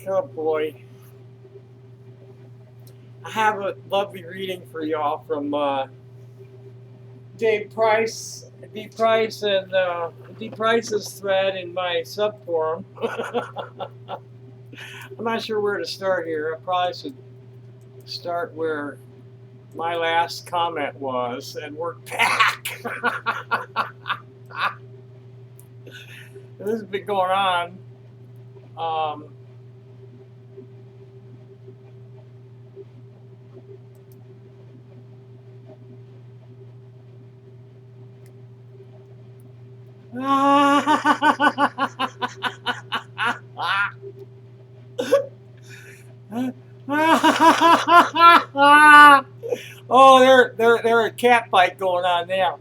Oh boy. I have a lovely reading for y'all from Dave Price. D. Price's thread in my subforum. I'm not sure where to start here. I probably should start where my last comment was and work back. This has been going on. Um, oh, there's a cat fight going on now.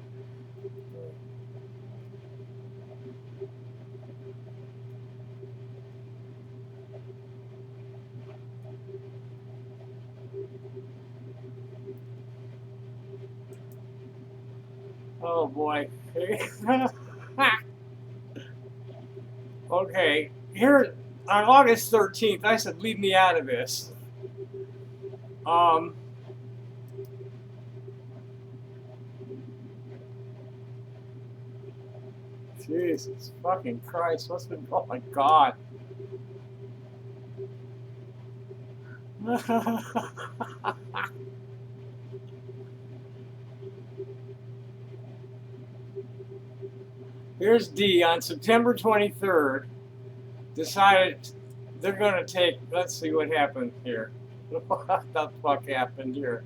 Oh boy. Okay, here on August 13th, I said leave me out of this. Um, Jesus fucking Christ, what's been? Oh my God. Here's D on September 23rd. Decided they're going to take. Let's see what happened here. What the fuck happened here?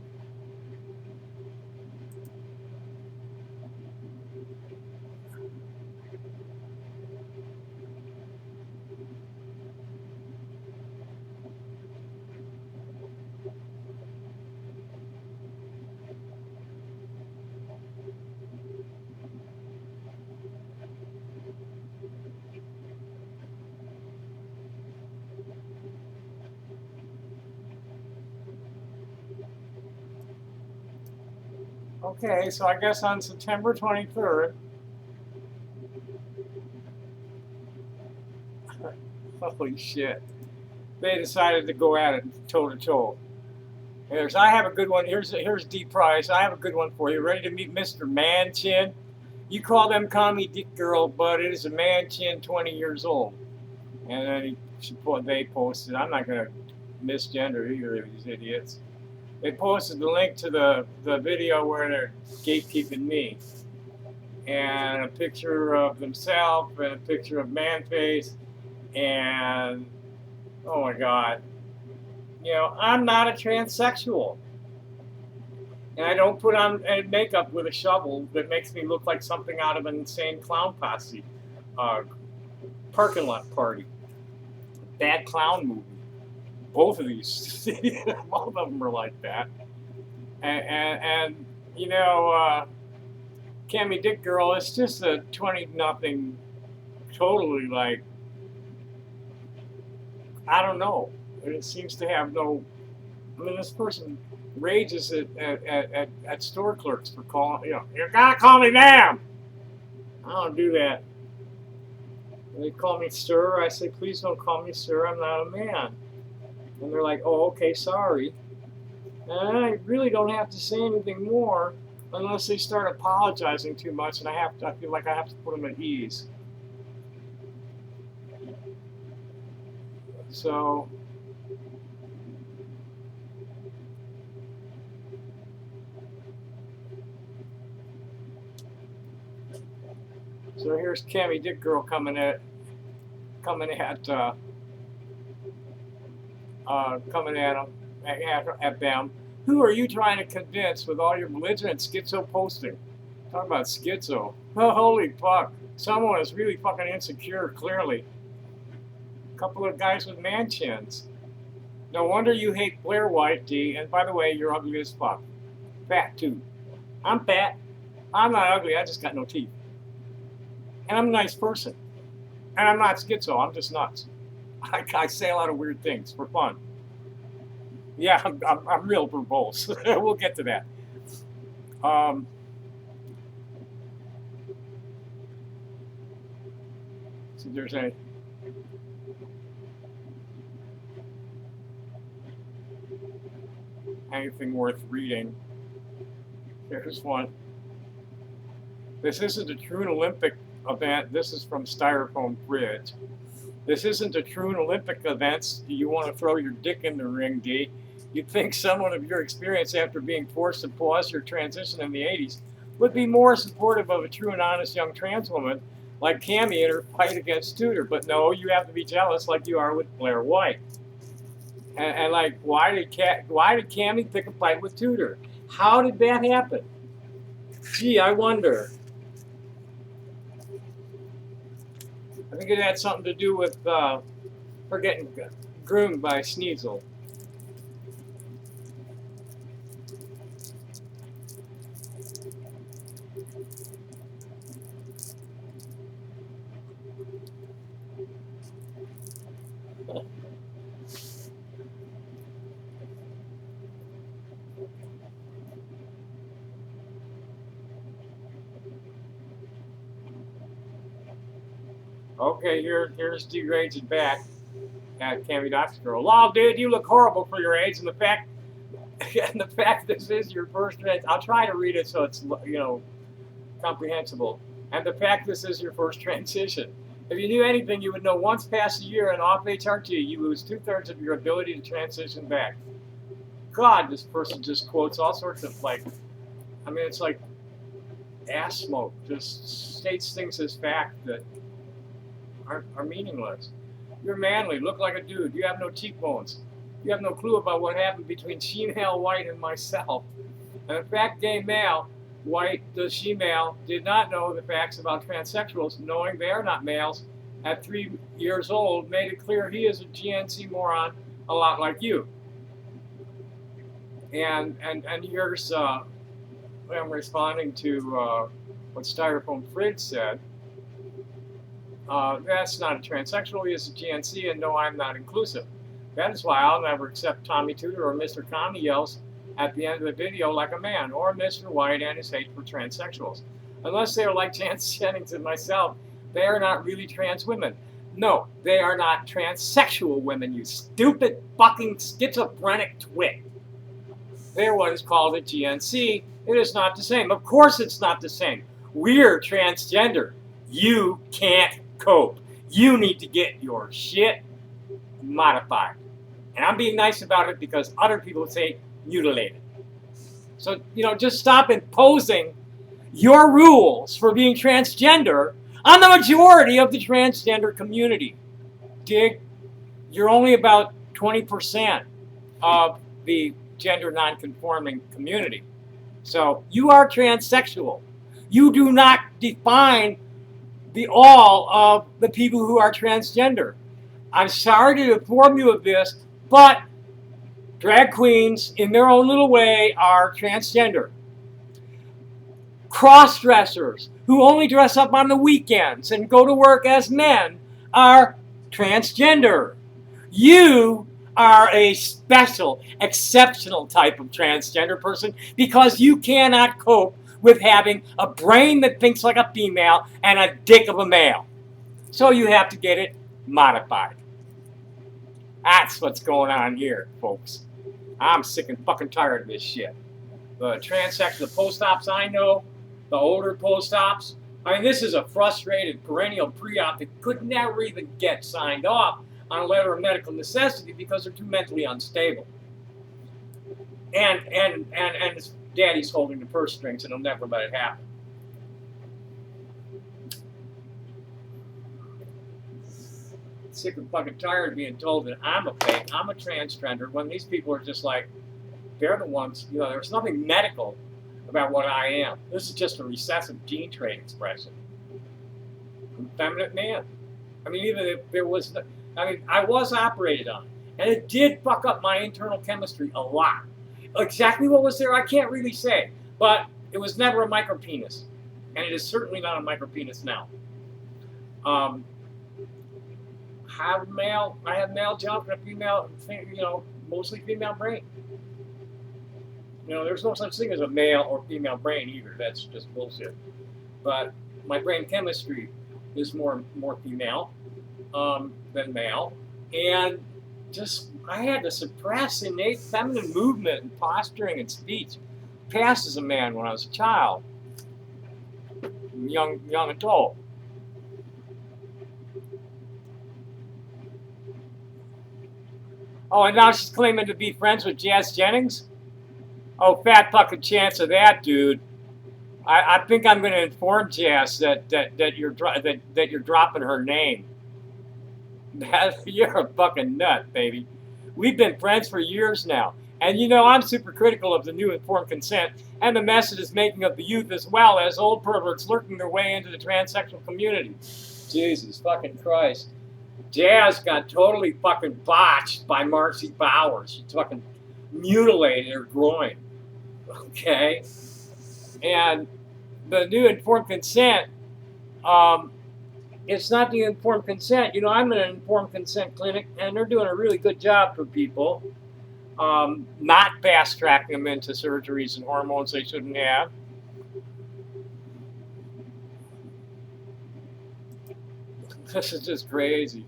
Okay, so I guess on September 23rd, holy shit, they decided to go at it toe to toe. I have a good one. Here's D Price. I have a good one for you. Ready to meet Mr. Manchin? You call them commie dick girl, but it is a Manchin 20 years old. And then they posted. I'm not gonna misgender either of these idiots. They posted the link to the video where they're gatekeeping me, and a picture of themselves and a picture of Manface, and oh my God, I'm not a transsexual, and I don't put on makeup with a shovel that makes me look like something out of an insane clown posse, uh, parking lot party, bad clown movie. Both of these, both of them are like that, and Cammy Dick Girl, it's just a 20 nothing, totally like, I don't know. It seems to have no. I mean, this person rages at store clerks for calling. You gotta call me ma'am. I don't do that. They call me sir. I say, please don't call me sir. I'm not a man. And they're like, oh, okay, sorry. And I really don't have to say anything more unless they start apologizing too much, and I feel like I have to put them at ease. So here's Cammy Dick Girl coming at them at them. Who are you trying to convince with all your belligerent schizo posting? Talk about schizo. Oh, holy fuck. Someone is really fucking insecure, clearly. A couple of guys with manchins. No wonder you hate Blair White, D. And by the way, you're ugly as fuck. Fat, too. I'm fat. I'm not ugly. I just got no teeth. And I'm a nice person. And I'm not schizo. I'm just nuts. I say a lot of weird things for fun. Yeah, I'm real verbose. We'll get to that. So there's a Anything worth reading. Here's one. This isn't a true Olympic event. This is from Styrofoam Bridge. This isn't a true Olympic event. You want to throw your dick in the ring, D. You'd think someone of your experience after being forced to pause your transition in the 80s would be more supportive of a true and honest young trans woman like Cammie in her fight against Tudor. But no, you have to be jealous like you are with Blair White. And like, why did Cammie pick a fight with Tudor? How did that happen? Gee, I wonder. I think it had something to do with her getting groomed by Sneasel. Okay, here's D raging back at Cammie Doc's girl. Wow, dude, you look horrible for your age, and the fact this is your first. I'll try to read it so it's comprehensible. And the fact this is your first transition. If you knew anything, you would know once past a year and off HRT, you lose 2/3 of your ability to transition back. God, this person just quotes all sorts of it's like ass smoke. Just states things as fact that are meaningless. You're manly, look like a dude. You have no cheekbones. You have no clue about what happened between she-male White and myself. And in fact, gay male White, the she-male, did not know the facts about transsexuals, knowing they are not males. At 3 years old, made it clear he is a GNC moron, a lot like you. And here's I'm responding to what Styrofoam Fridge said. That's not a transsexual, he is a GNC, and no, I'm not inclusive. That is why I'll never accept Tommy Tudor or Mr. Cammie yells at the end of the video like a man, or Mr. White and his hate for transsexuals. Unless they are like Chance Jennings and myself, they are not really trans women. No, they are not transsexual women, you stupid fucking schizophrenic twit. They're what is called a GNC. It is not the same. Of course it's not the same. We're transgender. You can't cope. You need to get your shit modified. And I'm being nice about it because other people would say mutilated. So, just stop imposing your rules for being transgender on the majority of the transgender community. Dig? You're only about 20% of the gender non-conforming community. So you are transsexual. You do not define the all of the people who are transgender. I'm sorry to inform you of this, but drag queens, in their own little way, are transgender. Cross-dressers, who only dress up on the weekends and go to work as men, are transgender. You are a special, exceptional type of transgender person because you cannot cope with having a brain that thinks like a female and a dick of a male. So you have to get it modified. That's what's going on here, folks. I'm sick and fucking tired of this shit. The transsexual post-ops I know, the older post-ops, this is a frustrated perennial pre-op that could never even get signed off on a letter of medical necessity because they're too mentally unstable. And daddy's holding the purse strings and he'll never let it happen. Sick and fucking tired of being told that I'm a fake, I'm a transgender, when these people are just like, they're the ones, there's nothing medical about what I am. This is just a recessive gene trait expression. I'm a feminine man. Even if there was, I was operated on, and it did fuck up my internal chemistry a lot. Exactly what was there, I can't really say, but it was never a micropenis, and it is certainly not a micropenis now. I have male junk and a female, mostly female brain. There's no such thing as a male or female brain either. That's just bullshit. But my brain chemistry is more female. than male, and just I had to suppress innate feminine movement and posturing and speech past as a man when I was a child, young adult. Oh, and now she's claiming to be friends with Jazz Jennings? Oh, fat fucking chance of that, dude. I think I'm going to inform Jazz that you're dropping her name. You're a fucking nut, baby. We've been friends for years now. And you know, I'm super critical of the new informed consent and the mess it is making of the youth, as well as old perverts lurking their way into the transsexual community. Jesus fucking Christ. Jazz got totally fucking botched by Marcy Bowers. She fucking mutilated her groin. Okay? And the new informed consent, it's not the informed consent. You know, I'm in an informed consent clinic, and they're doing a really good job for people, not fast-tracking them into surgeries and hormones they shouldn't have. This is just crazy.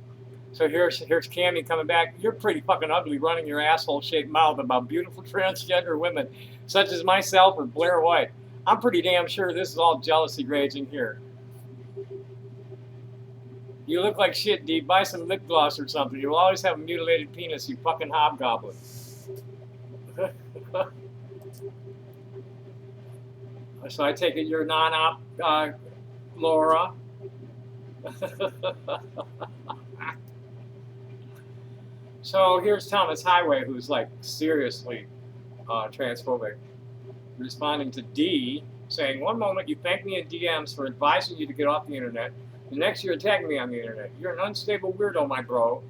So here's Cammie coming back. You're pretty fucking ugly running your asshole-shaped mouth about beautiful transgender women, such as myself or Blair White. I'm pretty damn sure this is all jealousy raging here. You look like shit, D. Buy some lip gloss or something. You'll always have a mutilated penis, you fucking hobgoblin. So I take it you're non-op, Laura. So here's Thomas Highway, who's like seriously transphobic, responding to D, saying, one moment you thank me in DMs for advising you to get off the internet. The next you're attacking me on the internet. You're an unstable weirdo, my bro.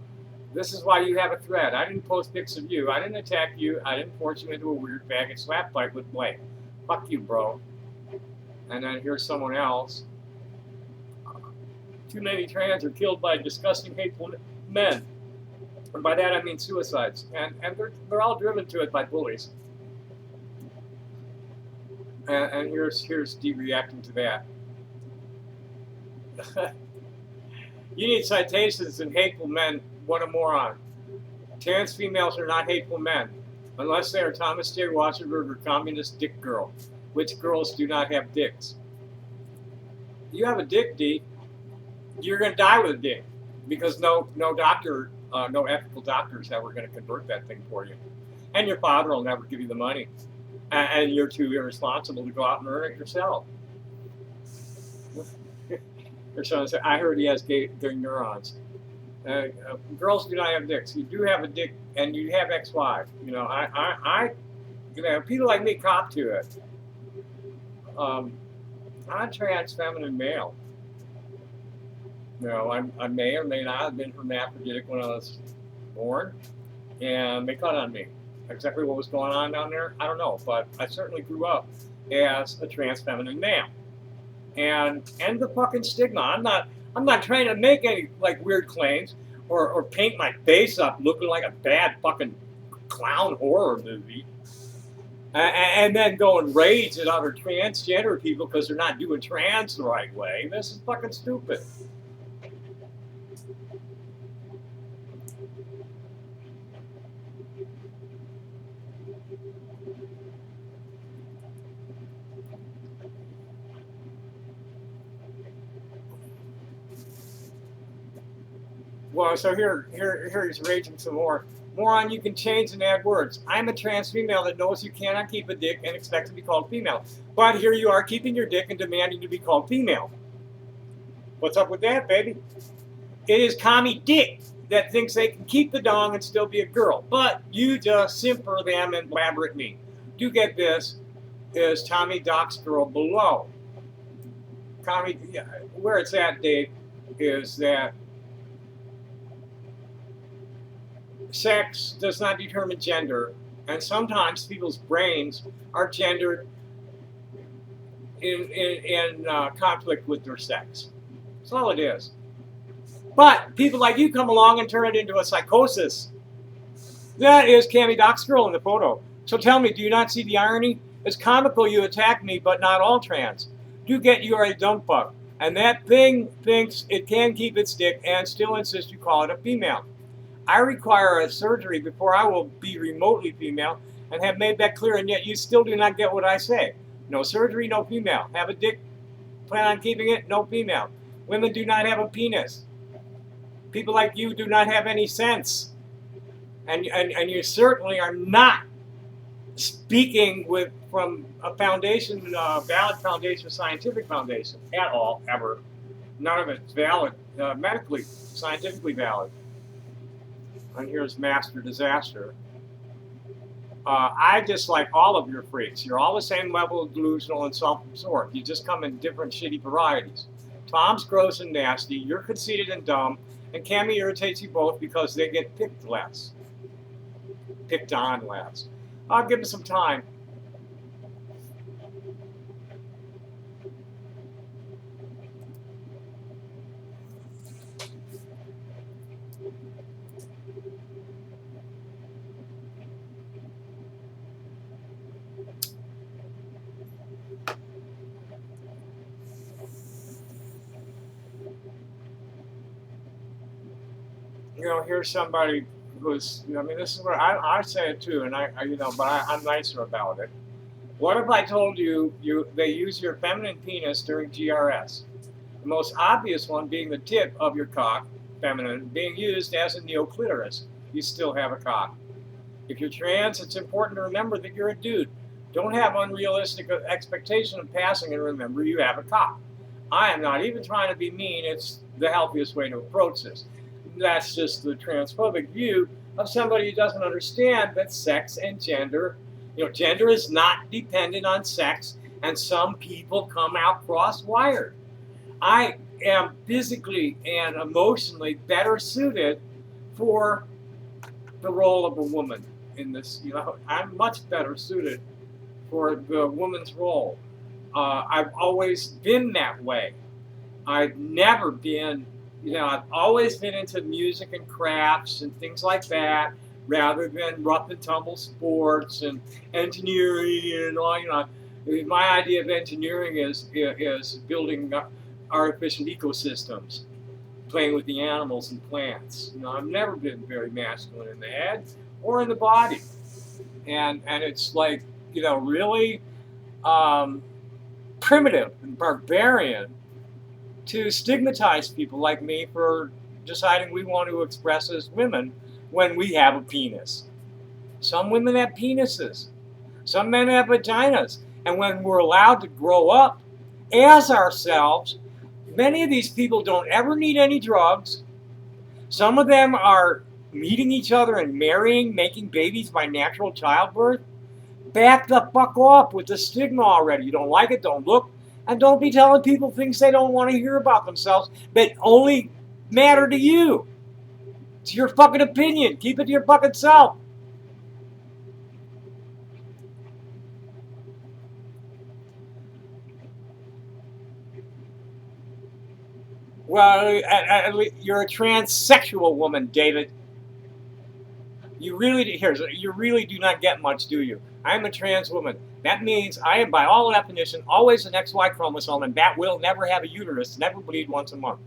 This is why you have a thread. I didn't post pics of you. I didn't attack you. I didn't force you into a weird faggot slap fight with Blake. Fuck you, bro. And then here's someone else. Too many trans are killed by disgusting, hateful men. And by that I mean suicides. And they're all driven to it by bullies. And here's D reacting to that. You need citations in hateful men. What a moron. Trans females are not hateful men, unless they are Thomas J. Wasserberg or communist dick girl, which girls do not have dicks. You have a dick, D. You're going to die with a dick, because no doctor, no ethical doctor is ever going to convert that thing for you. And your father will never give you the money. And you're too irresponsible to go out and earn it yourself. Or someone said, I heard he has gay neurons. Girls do not have dicks. You do have a dick, and you have XY. You know, you know, people like me cop to it. I'm a trans feminine male. You know, I may or may not have been hermaphroditic when I was born, and they cut on me. Exactly what was going on down there, I don't know, but I certainly grew up as a trans feminine male. And end the fucking stigma. I'm not trying to make any like weird claims or paint my face up looking like a bad fucking clown horror movie. And then go and rage at other transgender people because they're not doing trans the right way. This is fucking stupid. Well, so here's raging some more. Moron, you can change and add words. I'm a trans female that knows you cannot keep a dick and expect to be called female. But here you are keeping your dick and demanding to be called female. What's up with that, baby? It is commie dick that thinks they can keep the dong and still be a girl. But you just simper them and blabber at me. Do get this, is Tommy Doc's girl below. Commie, where it's at, Dave, is that sex does not determine gender, and sometimes people's brains are gendered in conflict with their sex. That's all it is. But people like you come along and turn it into a psychosis. That is Cammie Doc's girl in the photo. So tell me, do you not see the irony? It's comical you attack me, but not all trans. Do get you are a dumb fuck. And that thing thinks it can keep its dick and still insists you call it a female. I require a surgery before I will be remotely female and have made that clear, and yet you still do not get what I say. No surgery, no female. Have a dick, plan on keeping it, no female. Women do not have a penis. People like you do not have any sense. And you certainly are not speaking from a foundation, valid foundation, scientific foundation at all, ever. None of it's valid, medically, scientifically valid. And here's Master Disaster. I dislike all of your freaks. You're all the same level of delusional and self-absorbed. You just come in different shitty varieties. Tom's gross and nasty, you're conceited and dumb, and Cammy irritates you both because they get picked less. Picked on less. I'll give him some time. You know, here's somebody who's, I mean, this is where I say it too, and I'm nicer about it. What if I told you they use your feminine penis during GRS? The most obvious one being the tip of your cock, feminine, being used as a neoclitoris. You still have a cock. If you're trans, it's important to remember that you're a dude. Don't have unrealistic expectation of passing and remember you have a cock. I am not even trying to be mean. It's the healthiest way to approach this. That's just the transphobic view of somebody who doesn't understand that sex and gender, gender is not dependent on sex, and some people come out cross-wired. I am physically and emotionally better suited for the role of a woman in this. I'm much better suited for the woman's role. I've always been that way. I've never been, I've always been into music and crafts and things like that, rather than rough and tumble sports and engineering and all. My idea of engineering is building artificial ecosystems, playing with the animals and plants. I've never been very masculine in the head or in the body, and it's like, really primitive and barbarian to stigmatize people like me for deciding we want to express as women when we have a penis. Some women have penises. Some men have vaginas. And when we're allowed to grow up as ourselves, many of these people don't ever need any drugs. Some of them are meeting each other and marrying, making babies by natural childbirth. Back the fuck off with the stigma already. You don't like it, don't look. And don't be telling people things they don't want to hear about themselves that only matter to you. It's your fucking opinion. Keep it to your fucking self. Well, you're a transsexual woman, David. You really do not get much, do you? I'm a trans woman. That means I am, by all definition, always an XY chromosome, and that will never have a uterus, never bleed once a month.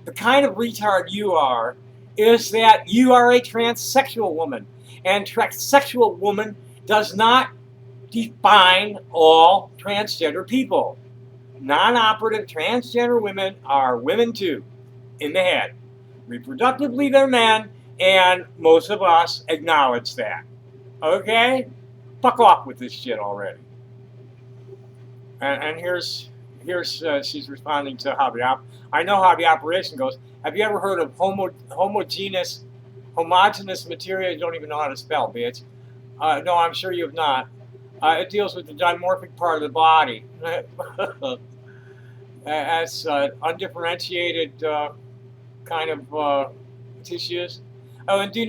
The kind of retard you are is that you are a transsexual woman, and transsexual woman does not define all transgender people. Non-operative transgender women are women too, in the head. Reproductively, they're men, and most of us acknowledge that. Okay? Fuck off with this shit already. And here's she's responding to how I know how the operation goes. Have you ever heard of homogeneous material? You don't even know how to spell, bitch. No, I'm sure you have not. It deals with the dimorphic part of the body. As undifferentiated kind of tissues. Oh, and do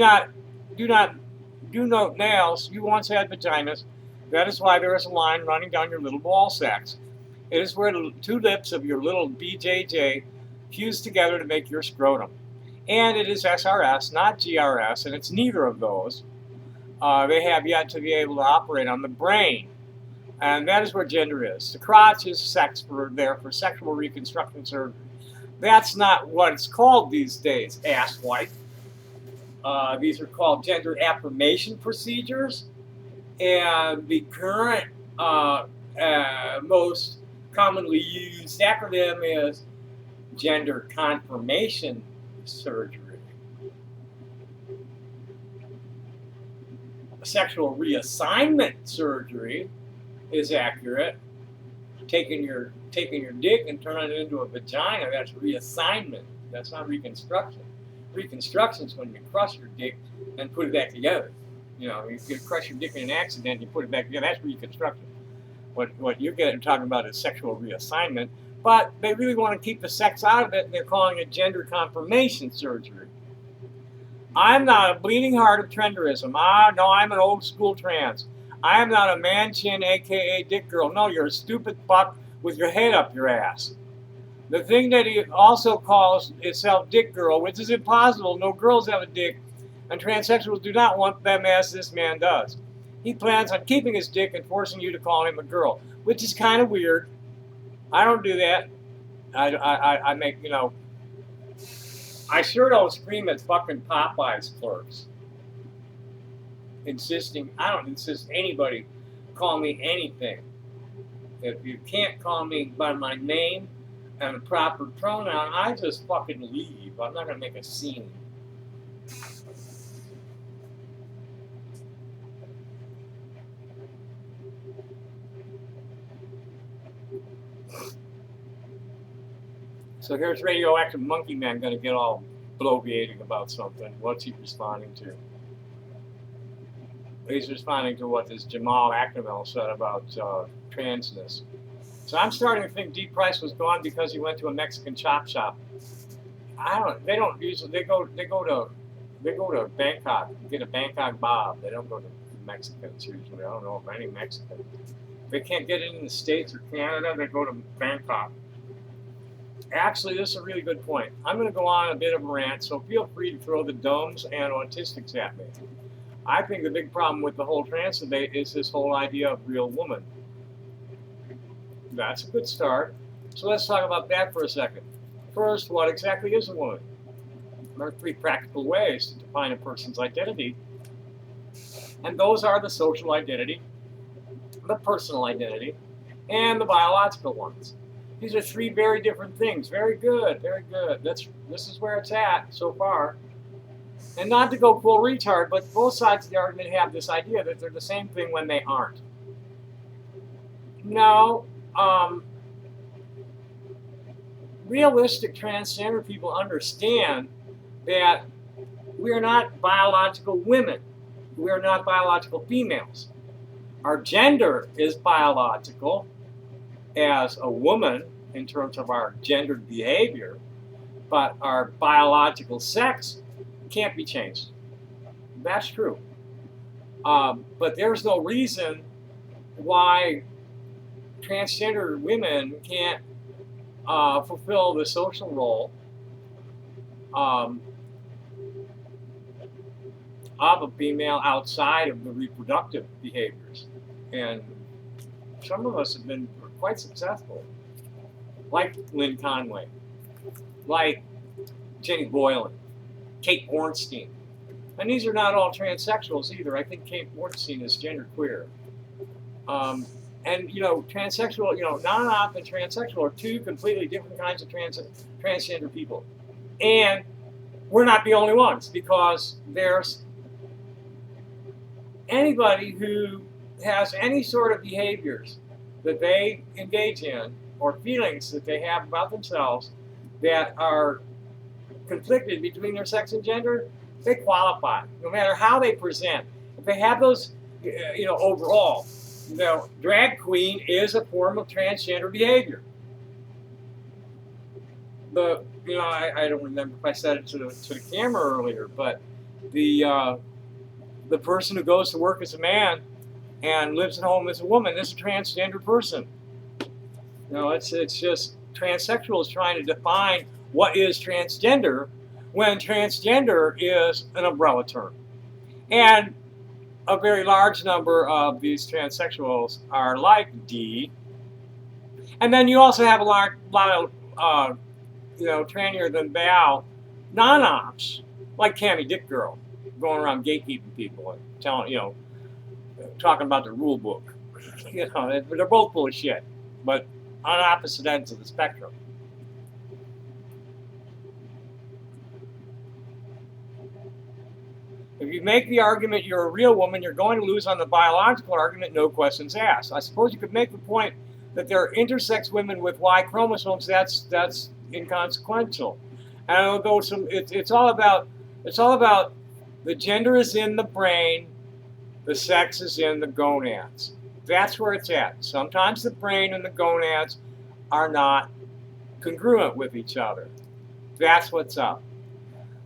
note nails. You once had vaginas. That is why there is a line running down your little ball sacks. It is where the two lips of your little BJJ fuse together to make your scrotum. And it is SRS, not GRS, and it's neither of those. They have yet to be able to operate on the brain. And that is what gender is. The crotch is sex there for sexual reconstruction surgery. That's not what it's called these days, asswipe. These are called gender affirmation procedures. And the current most commonly used acronym is gender confirmation surgery. Sexual reassignment surgery is accurate. Taking your dick and turning it into a vagina, that's reassignment. That's not reconstruction. Reconstruction is when you crush your dick and put it back together. You know, you crush your dick in an accident, you put it back together. That's reconstruction. What you're talking about is sexual reassignment. But they really want to keep the sex out of it, and they're calling it gender confirmation surgery. I'm not a bleeding heart of trenderism. No, I'm an old school trans. I am not a man chin, aka dick girl. No, you're a stupid fuck with your head up your ass. The thing that he also calls itself dick girl, which is impossible. No girls have a dick, and transsexuals do not want them as this man does. He plans on keeping his dick and forcing you to call him a girl, which is kind of weird. I don't do that. I make, you know, I sure don't scream at fucking Popeyes clerks. I don't insist anybody call me anything. If you can't call me by my name and a proper pronoun, I just fucking leave. I'm not going to make a scene. So here's Radioactive Monkey Man going to get all bloviating about something. What's he responding to? He's responding to what this Jamal Akramel said about transness. So I'm starting to think D. Price was gone because he went to a Mexican chop shop. They don't usually. They go to Bangkok, get a Bangkok bob. They don't go to Mexicans usually. I don't know of any Mexicans. If they can't get it in the States or Canada, they go to Bangkok. Actually, this is a really good point. I'm going to go on a bit of a rant, so feel free to throw the dumbs and autistics at me. I think the big problem with the whole trans debate is this whole idea of real woman. That's a good start. So let's talk about that for a second. First, what exactly is a woman? There are 3 practical ways to define a person's identity. And those are the social identity, the personal identity, and the biological ones. These are 3 very different things. Very good, very good. This is where it's at so far. And not to go full retard, but both sides of the argument have this idea that they're the same thing when they aren't. No, realistic transgender people understand that we are not biological women. We are not biological females. Our gender is biological as a woman in terms of our gendered behavior, but our biological sex can't be changed. That's true. But there's no reason why transgender women can't fulfill the social role of a female outside of the reproductive behaviors. And some of us have been quite successful, like Lynn Conway, like Jenny Boylan, Kate Bornstein. And these are not all transsexuals either. I think Kate Bornstein is genderqueer. And, you know, transsexual, you know, non-op and transsexual are 2 completely different kinds of transgender people. And we're not the only ones, because there's anybody who has any sort of behaviors that they engage in or feelings that they have about themselves that are conflicted between their sex and gender, they qualify, no matter how they present. If they have those, you know, overall, you know, drag queen is a form of transgender behavior. The, you know, I don't remember if I said it to the camera earlier, but the person who goes to work as a man and lives at home as a woman is a transgender person. You know, it's just transsexual is trying to define what is transgender when transgender is an umbrella term. And a very large number of these transsexuals are like D. And then you also have a lot of, trannier than thou non-ops, like Cammy Dick Girl, going around gatekeeping people and telling, talking about the rule book. They're both full of shit, but on opposite ends of the spectrum. If you make the argument you're a real woman, you're going to lose on the biological argument, no questions asked. I suppose you could make the point that there are intersex women with Y chromosomes. That's inconsequential. And although it's all about the gender is in the brain, the sex is in the gonads. That's where it's at. Sometimes the brain and the gonads are not congruent with each other. That's what's up.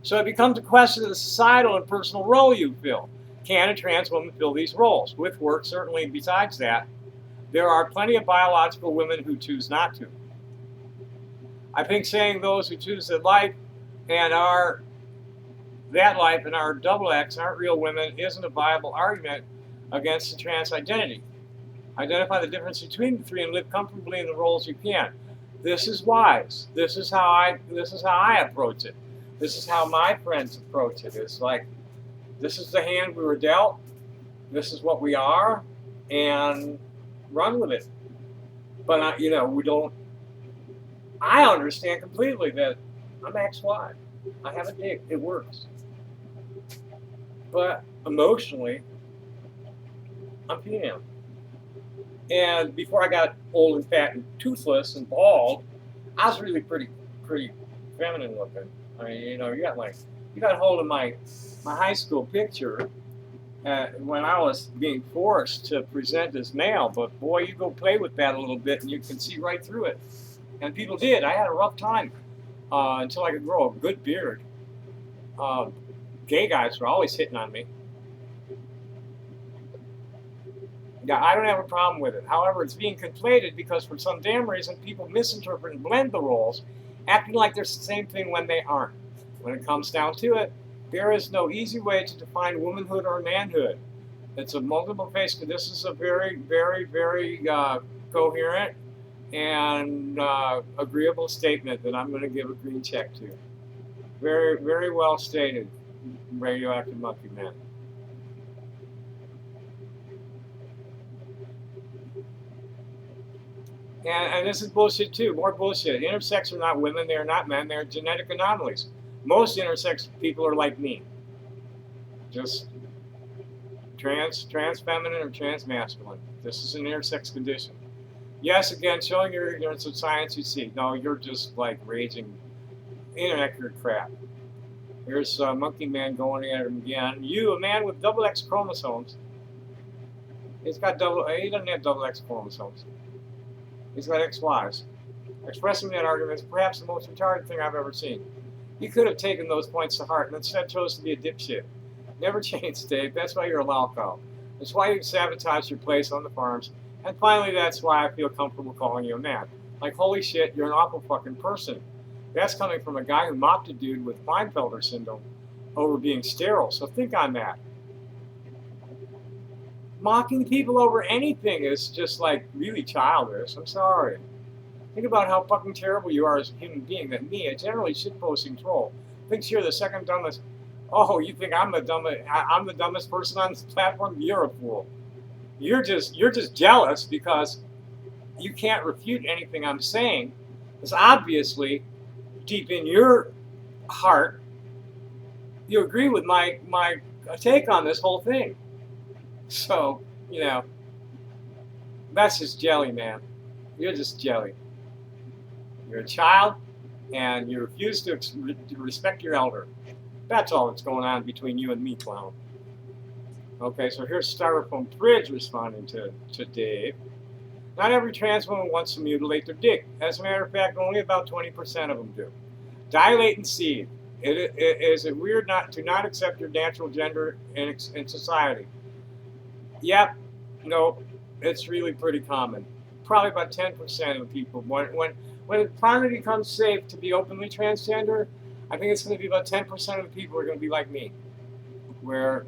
So it becomes a question of the societal and personal role you fill. Can a trans woman fill these roles? With work, certainly. Besides that, there are plenty of biological women who choose not to. I think saying those who choose that life and are double X aren't real women isn't a viable argument against the trans identity. Identify the difference between the three and live comfortably in the roles you can. This is wise. This is how I approach it. This is how my friends approach it. It's like, this is the hand we were dealt. This is what we are, and run with it. But we don't. I understand completely that I'm XY. I have a dick. It works. But emotionally, I'm female. And before I got old and fat and toothless and bald, I was really pretty feminine looking. I mean, you got hold of my high school picture when I was being forced to present as male. But boy, you go play with that a little bit and you can see right through it. And people did. I had a rough time until I could grow a good beard. Gay guys were always hitting on me. Yeah, I don't have a problem with it. However, it's being conflated because for some damn reason people misinterpret and blend the roles, acting like they're the same thing when they aren't. When it comes down to it, there is no easy way to define womanhood or manhood. It's a multiple face. This is a very, very, very coherent and agreeable statement that I'm going to give a green check to. Very, very well stated, Radioactive Monkey Man. And this is bullshit too, more bullshit. Intersex are not women, they are not men, they're genetic anomalies. Most intersex people are like me. Just trans feminine or trans masculine. This is an intersex condition. Yes, again, showing your ignorance of science, you see. No, you're just like raging inaccurate crap. Here's Monkey Man going at him again. You, a man with double X chromosomes. He doesn't have double X chromosomes. He's got XYs. Expressing that argument is perhaps the most retarded thing I've ever seen. You could have taken those points to heart and instead chose to be a dipshit. Never change, Dave. That's why you're a loco. That's why you sabotage your place on the farms. And finally, that's why I feel comfortable calling you a man. Like, holy shit, you're an awful fucking person. That's coming from a guy who mocked a dude with Klinefelter syndrome over being sterile. So think on that. Mocking people over anything is just like really childish. I'm sorry. Think about how fucking terrible you are as a human being that me, a generally shitposting troll, thinks you're the second dumbest. Oh, you think I'm the dumbest person on this platform? You're a fool. You're just jealous because you can't refute anything I'm saying. Because obviously, deep in your heart, you agree with my take on this whole thing. So, that's just jelly, man. You're just jelly. You're a child, and you refuse to respect your elder. That's all that's going on between you and me, clown. Okay, so here's Styrofoam Bridge responding to Dave. Not every trans woman wants to mutilate their dick. As a matter of fact, only about 20% of them do. Dilate and seed. Is it weird to not accept your natural gender in society? Yep. No, it's really pretty common. Probably about 10% of people. When it finally becomes safe to be openly transgender, I think it's going to be about 10% of the people are going to be like me, where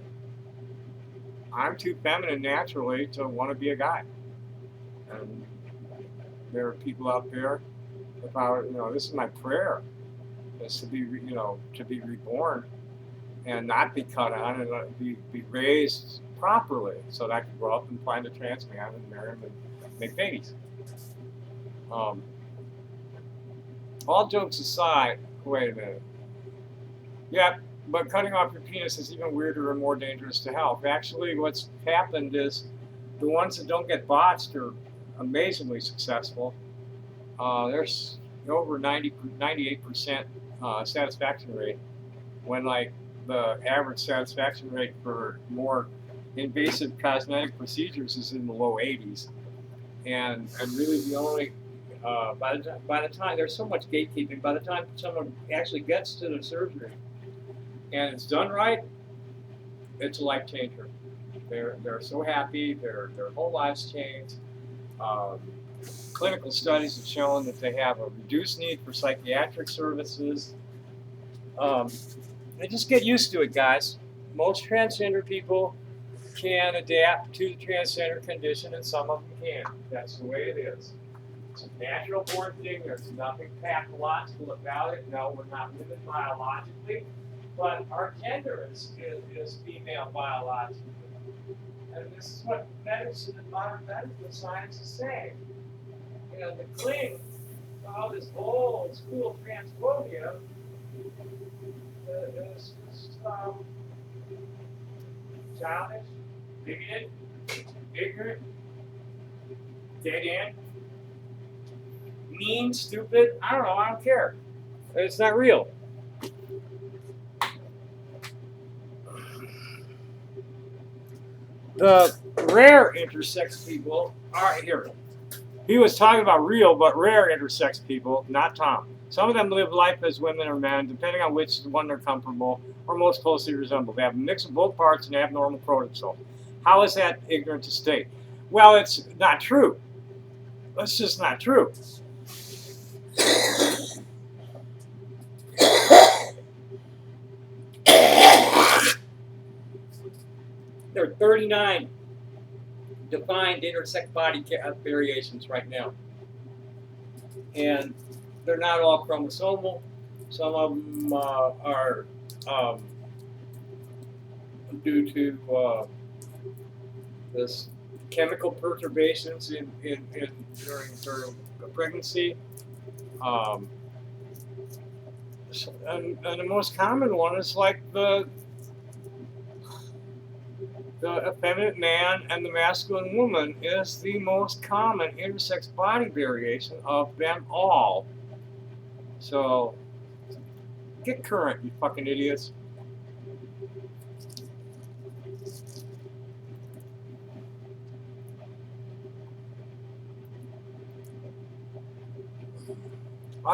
I'm too feminine naturally to want to be a guy. And there are people out there, if I were, this is my prayer, is to be, to be reborn and not be cut on and be raised properly so that I could grow up and find a trans man and marry him and make babies. All jokes aside, wait a minute. Yeah, but cutting off your penis is even weirder and more dangerous to health. Actually, what's happened is the ones that don't get botched are amazingly successful. There's over 98% satisfaction rate, when like the average satisfaction rate for more invasive cosmetic procedures is in the low 80s. And really the only, by the time, there's so much gatekeeping, by the time someone actually gets to the surgery and it's done right, it's a life changer. They're so happy, their whole lives change. Clinical studies have shown that they have a reduced need for psychiatric services. They just get used to it, guys. Most transgender people can adapt to the transgender condition, and some of them can. That's the way it is. It's a natural born thing. There's nothing pathological about it. No, we're not women biologically, but our gender is female biologically. And this is what medicine and modern medical science is saying. The cling to all this old school transphobia is childish, bigoted, ignorant, dead end, mean, stupid. I don't know. I don't care. It's not real. The rare intersex people are here. He was talking about real but rare intersex people, not Tom. Some of them live life as women or men, depending on which one they're comfortable or most closely resemble. They have a mix of both parts and abnormal chromosomes. How is that ignorant to state? Well, it's not true. It's just not true. There are 39 defined intersex body variations right now. And they're not all chromosomal. Some of them are due to this chemical perturbations during pregnancy. And the most common one is like the effeminate man and the masculine woman is the most common intersex body variation of them all. So, get current, you fucking idiots.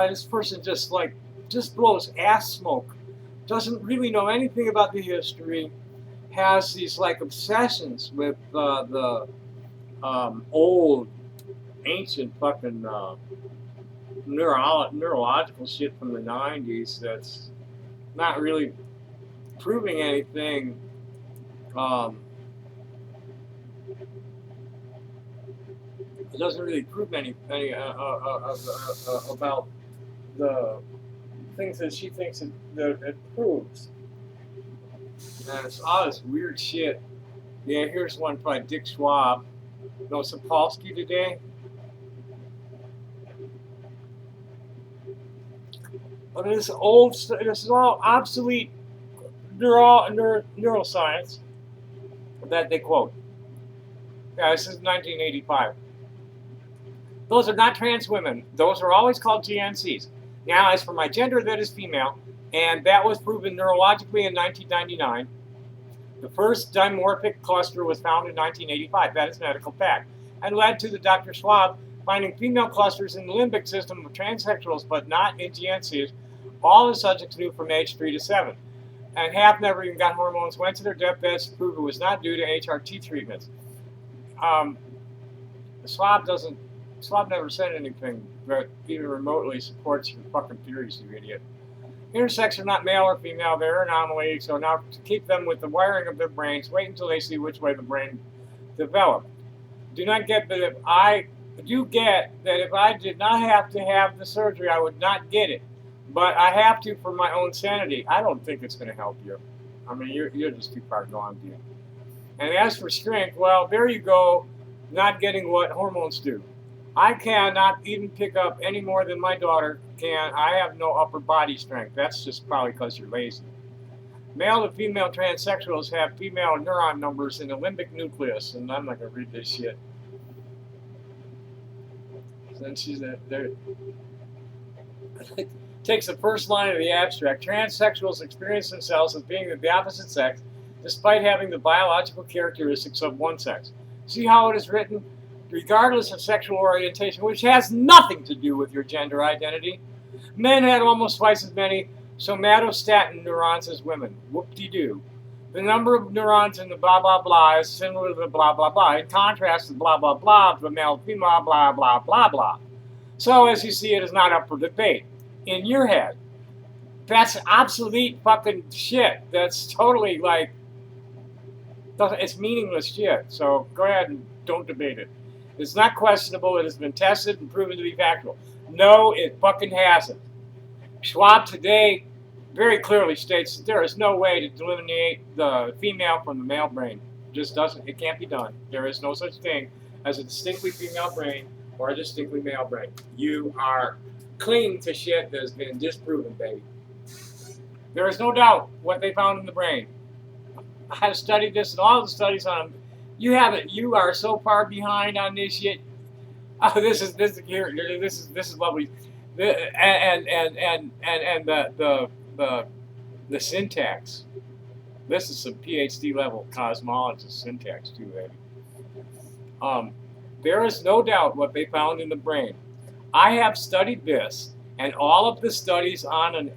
This person just blows ass smoke, doesn't really know anything about the history, has these like obsessions with the old, ancient fucking neurological shit from the 90s that's not really proving anything. It doesn't really prove any about the things that she thinks that it proves. And it's all this weird shit. Yeah, here's one by Dick Schwab. No Sapolsky today. But this is all obsolete neuroscience that they quote. Yeah, this is 1985. Those are not trans women. Those are always called GNCs. Now, as for my gender, that is female, and that was proven neurologically in 1999. The first dimorphic cluster was found in 1985. That is medical fact, and led to the Dr. Schwab finding female clusters in the limbic system of transsexuals, but not in GNCs. All the subjects knew from age 3 to 7, and half never even got hormones. Went to their deathbeds to prove it was not due to HRT treatments. Schwab never said anything that even remotely supports your fucking theories, you idiot. Intersex are not male or female, they're anomaly, so now to keep them with the wiring of their brains, wait until they see which way the brain developed. Do not get that if I do get that if I did not have to have the surgery, I would not get it. But I have to for my own sanity. I don't think it's going to help you. I mean, you're just too far gone, dude. And as for strength, well, there you go, not getting what hormones do. I cannot even pick up any more than my daughter can. I have no upper body strength. That's just probably because you're lazy. Male to female transsexuals have female neuron numbers in the limbic nucleus, and I'm not going to read this shit. Then she's there. Takes the first line of the abstract. Transsexuals experience themselves as being of the opposite sex, despite having the biological characteristics of one sex. See how it is written? Regardless of sexual orientation, which has nothing to do with your gender identity. Men had almost twice as many somatostatin neurons as women. Whoop-de-doo. The number of neurons in the blah blah blah is similar to the blah blah blah. In contrast to the blah blah blah of the male female blah blah blah blah. So as you see, it is not up for debate. In your head. That's obsolete fucking shit. That's totally like, it's meaningless shit. So go ahead and don't debate it. It's not questionable. It has been tested and proven to be factual. No, it fucking hasn't. Schwab today very clearly states that there is no way to delineate the female from the male brain. It just doesn't. It can't be done. There is no such thing as a distinctly female brain or a distinctly male brain. You are clinging to shit that has been disproven, baby. There is no doubt what they found in the brain. I have studied this and all the studies on them. You haven't. You are so far behind on this shit. Oh, this is lovely. And the syntax. This is some PhD level cosmologist syntax too, baby. There is no doubt what they found in the brain. I have studied this and all of the studies on a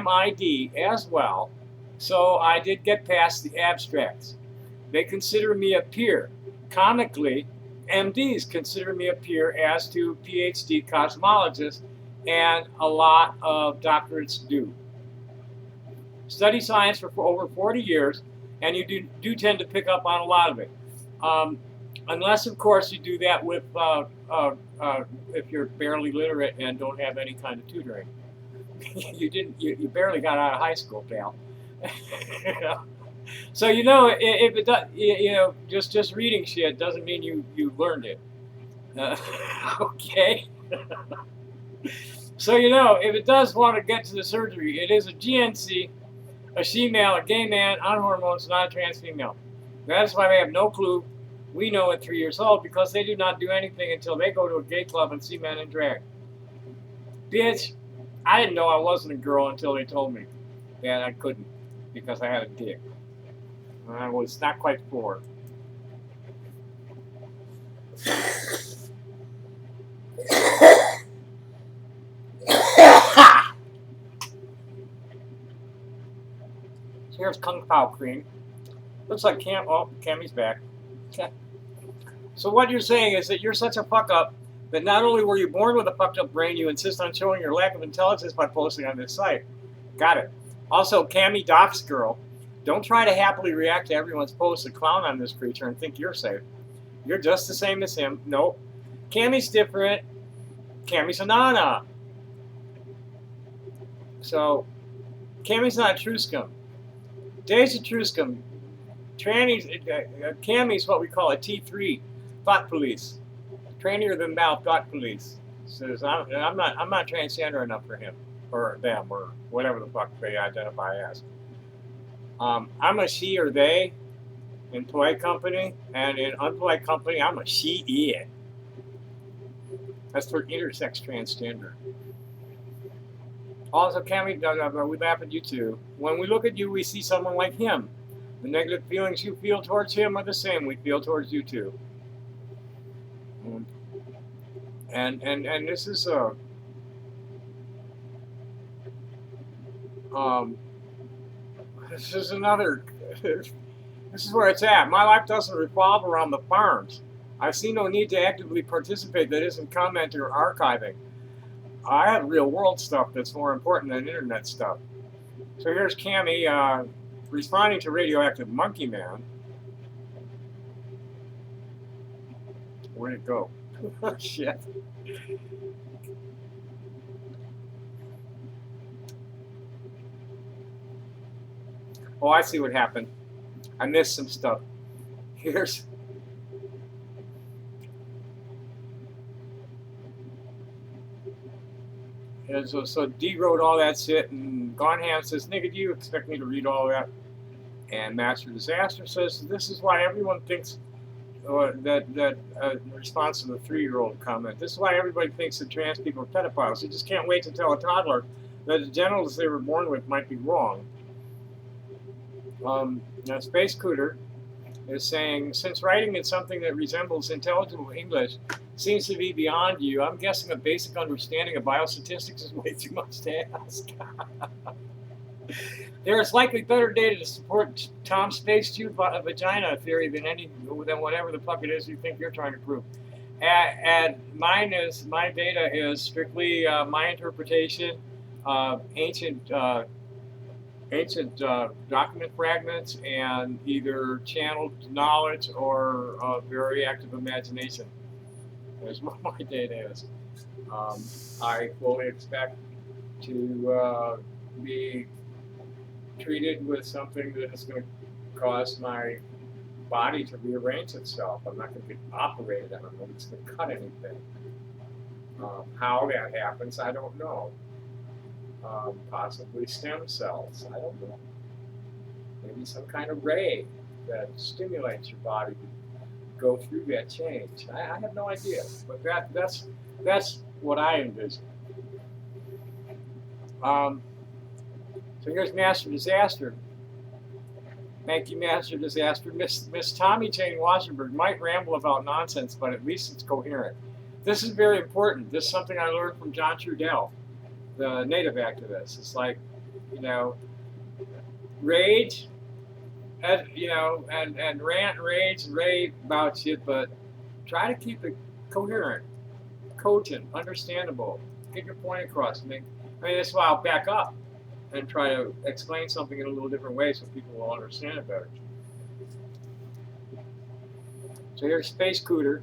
MID as well, so I did get past the abstracts. They consider me a peer. Comically, MDs consider me a peer, as do PhD cosmologists, and a lot of doctorates do. Study science for over 40 years, and you do tend to pick up on a lot of it. Unless, of course, you do that with if you're barely literate and don't have any kind of tutoring. You barely got out of high school, pal. So if it does, just reading shit doesn't mean you learned it. Okay. So if it does want to get to the surgery, it is a GNC, a she-male, a gay man on hormones, not a trans female. That's why they have no clue. We know at 3 years old because they do not do anything until they go to a gay club and see men in drag. Bitch, I didn't know I wasn't a girl until they told me that I couldn't because I had a dick. I was not quite 4. So here's Kung Pao cream. Looks like Cammy's back. So what you're saying is that you're such a fuck up that not only were you born with a fucked up brain, you insist on showing your lack of intelligence by posting on this site. Got it. Also, Cammy Doc's girl, don't try to happily react to everyone's posts and clown on this creature and think you're safe. You're just the same as him. Nope. Cammy's different. Cammy's a nana. So, Cammy's not a true scum. Dave's a true scum. Cammy's what we call a T3, thought police. Trainier than thou, thought police. Says I'm not transgender enough for him or them or whatever the fuck they identify as. I'm a she or they in polite company, and in unpolite company, I'm a she-it. That's for intersex transgender. Also, Cammy, we laugh at you too. When we look at you, we see someone like him. The negative feelings you feel towards him are the same we feel towards you too. And this is this is another. This is where it's at. My life doesn't revolve around the farms. I see no need to actively participate that isn't commenting or archiving. I have real world stuff that's more important than internet stuff. So here's Cammy responding to Radioactive Monkey Man. Where'd it go? Shit. Oh, I see what happened. I missed some stuff. Here's so D wrote all that shit, and Gonham says, "Nigga, do you expect me to read all that?" And Master Disaster says, "This is why everyone thinks." In response to the 3-year-old comment, this is why everybody thinks that trans people are pedophiles. You just can't wait to tell a toddler that the genitals they were born with might be wrong. Now, Space Cooter is saying, since writing in something that resembles intelligible English seems to be beyond you, I'm guessing a basic understanding of biostatistics is way too much to ask. There is likely better data to support Tom's space tube vagina theory than whatever the fuck it is you think you're trying to prove. And my data is strictly my interpretation of ancient document fragments and either channeled knowledge or very active imagination. That's what my data is. I fully expect to be treated with something that is going to cause my body to rearrange itself. I'm not going to get operated on. Nobody's going to cut anything. How that happens, I don't know. Possibly stem cells. I don't know. Maybe some kind of ray that stimulates your body to go through that change. I have no idea, but that's what I envision. So here's Master Disaster. Thank you, Master Disaster. Miss Tommy Jane Wasserberg might ramble about nonsense, but at least it's coherent. This is very important. This is something I learned from John Trudell, the native activist. It's like, rage, and rant, rage, and rave about shit, but try to keep it coherent, cogent, understandable. Get your point across. That's why I'll back up and try to explain something in a little different way so people will understand it better. So here's Space Cooter.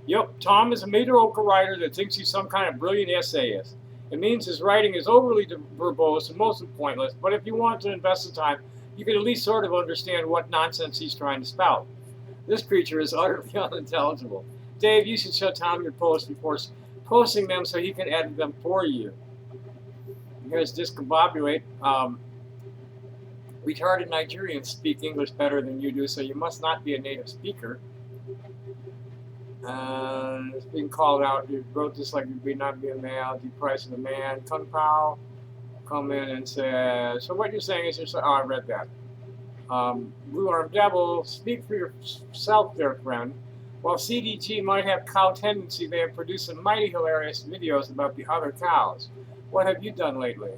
Yep, Tom is a mediocre writer that thinks he's some kind of brilliant essayist. It means his writing is overly verbose and mostly pointless, but if you want to invest the time, you can at least sort of understand what nonsense he's trying to spout. This creature is utterly unintelligible. Dave, you should show Tom your posts before posting them so he can edit them for you. Here's Discombobulate. Retarded Nigerians speak English better than you do, so you must not be a native speaker. It's being called out. You wrote this like you'd not be a male, depressing a man. Kung Pao come in and says, so what you're saying is I read that. Blue Arm Devil, speak for yourself there, friend. While CDG might have cow tendency, they have produced some mighty hilarious videos about the other cows. What have you done lately?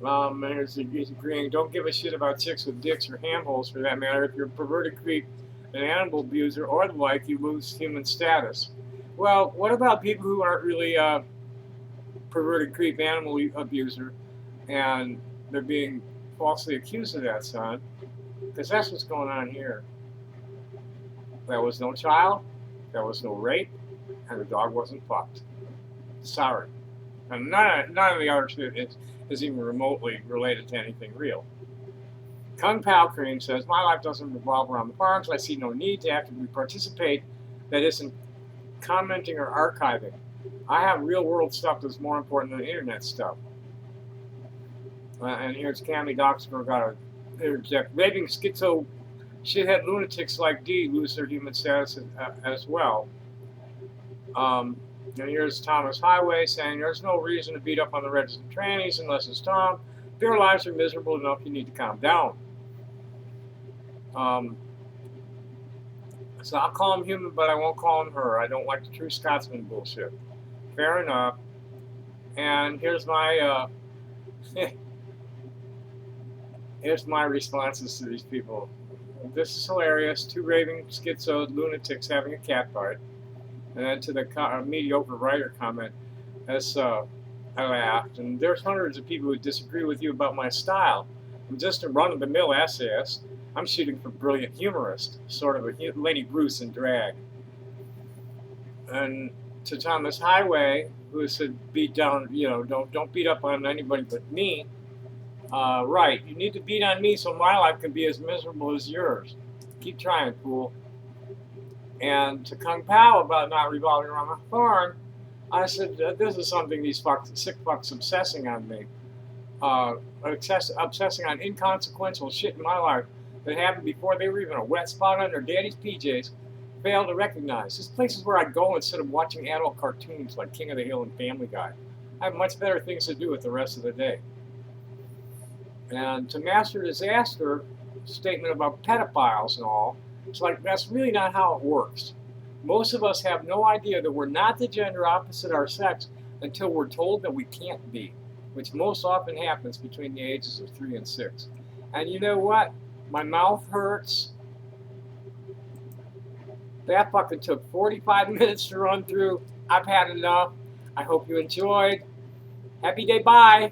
He's agreeing, don't give a shit about chicks with dicks or ham-holes for that matter. If you're a perverted creep, an animal abuser, or the like, you lose human status. Well, what about people who aren't really perverted creep, animal abuser, and they're being falsely accused of that, son? Because that's what's going on here. There was no child, there was no rape, and the dog wasn't fucked. Sorry. And none of the other shit is even remotely related to anything real. Kung Pao Cream says, my life doesn't revolve around the farms. I see no need to actively participate that isn't commenting or archiving. I have real world stuff that's more important than internet stuff. And here's Cammy Doxburg got to interject. Raving schizo shithead lunatics like D lose their human status as well. And here's Thomas Highway saying, there's no reason to beat up on the registered trannies unless it's Tom. Their lives are miserable enough, you need to calm down. So I'll call him human, but I won't call him her. I don't like the true Scotsman bullshit. Fair enough. And here's my here's my responses to these people. This is hilarious. 2 raving schizo lunatics having a cat fight. And then to the mediocre writer comment, that's I laughed. And there's hundreds of people who disagree with you about my style. I'm just a run-of-the-mill essayist. I'm shooting for brilliant humorist, sort of a Lenny Bruce in drag. And to Thomas Highway, who said, "Beat down, don't beat up on anybody but me." Right, you need to beat on me so my life can be as miserable as yours. Keep trying, fool. And to Kung Pao about not revolving around a thorn, I said, this is something these sick fucks obsessing on me. Obsessing on inconsequential shit in my life that happened before they were even a wet spot on their daddy's PJs, fail to recognize. This place is where I go instead of watching adult cartoons like King of the Hill and Family Guy. I have much better things to do with the rest of the day. And to Master Disaster, statement about pedophiles and all, it's like, that's really not how it works. Most of us have no idea that we're not the gender opposite our sex until we're told that we can't be, which most often happens between the ages of 3 and 6. And you know what? My mouth hurts. That fucking took 45 minutes to run through. I've had enough. I hope you enjoyed. Happy day, bye.